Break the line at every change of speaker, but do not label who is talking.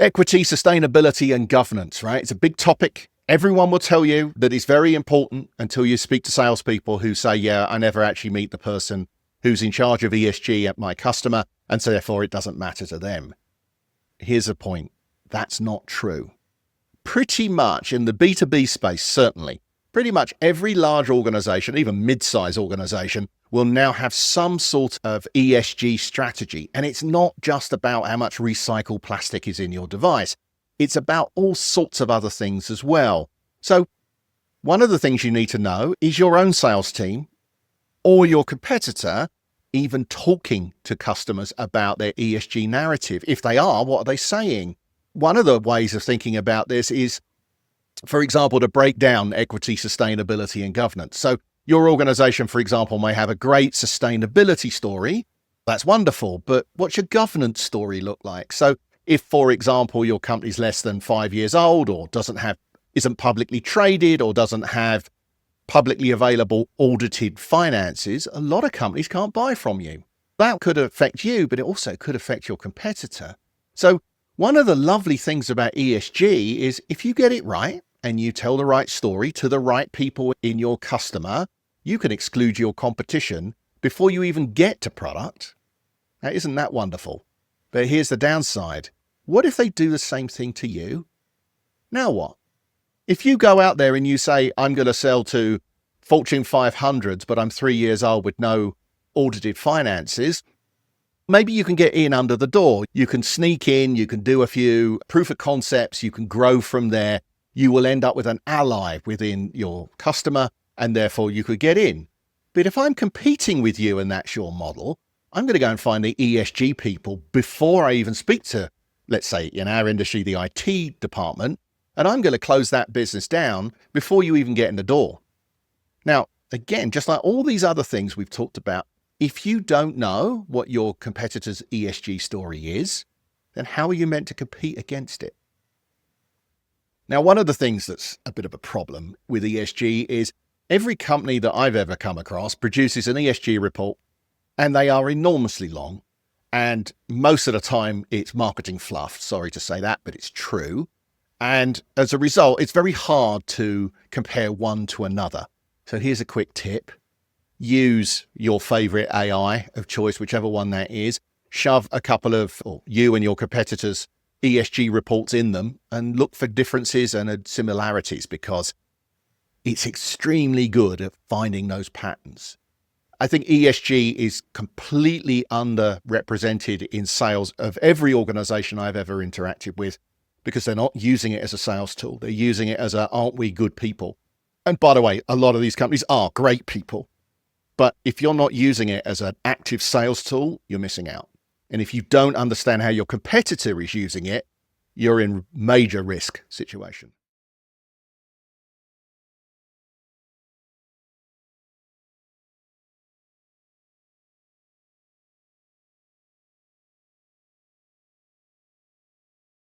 Equity, sustainability, and governance, right? It's a big topic. Everyone will tell you that it's very important until you speak to salespeople who say, yeah, I never actually meet the person who's in charge of ESG at my customer, and so therefore it doesn't matter to them. Here's a point. That's not true. Pretty much in the B2B space, certainly, pretty much every large organization, even mid-size organization, will now have some sort of ESG strategy. And it's not just about how much recycled plastic is in your device. It's about all sorts of other things as well. So one of the things you need to know is your own sales team or your competitor even talking to customers about their ESG narrative. If they are, what are they saying? One of the ways of thinking about this is, for example, to break down equity, sustainability, and governance. So your organization, for example, may have a great sustainability story. That's wonderful. But what's your governance story look like? So if, for example, your company's less than 5 years old or isn't publicly traded or doesn't have publicly available audited finances, a lot of companies can't buy from you. That could affect you, but it also could affect your competitor. So one of the lovely things about ESG is if you get it right and you tell the right story to the right people in your customer, you can exclude your competition before you even get to product. Now, isn't that wonderful? But here's the downside. What if they do the same thing to you? Now what? If you go out there and you say, I'm going to sell to Fortune 500s, but I'm 3 years old with no audited finances, maybe you can get in under the door. You can sneak in, you can do a few proof of concepts, you can grow from there. You will end up with an ally within your customer, and therefore you could get in. But if I'm competing with you and that's your model, I'm going to go and find the ESG people before I even speak to, let's say in our industry, the IT department, and I'm going to close that business down before you even get in the door. Now, again, just like all these other things we've talked about, if you don't know what your competitor's ESG story is, then how are you meant to compete against it? Now, one of the things that's a bit of a problem with ESG is every company that I've ever come across produces an ESG report, and they are enormously long. And most of the time it's marketing fluff. Sorry to say that, but it's true. And as a result, it's very hard to compare one to another. So here's a quick tip. Use your favorite AI of choice, whichever one that is. Shove a couple of, or you and your competitors' ESG reports in them and look for differences and similarities, because it's extremely good at finding those patterns. I think ESG is completely underrepresented in sales of every organization I've ever interacted with, because they're not using it as a sales tool. They're using it as aren't we good people? And by the way, a lot of these companies are great people. But if you're not using it as an active sales tool, you're missing out. And if you don't understand how your competitor is using it, you're in major risk situation.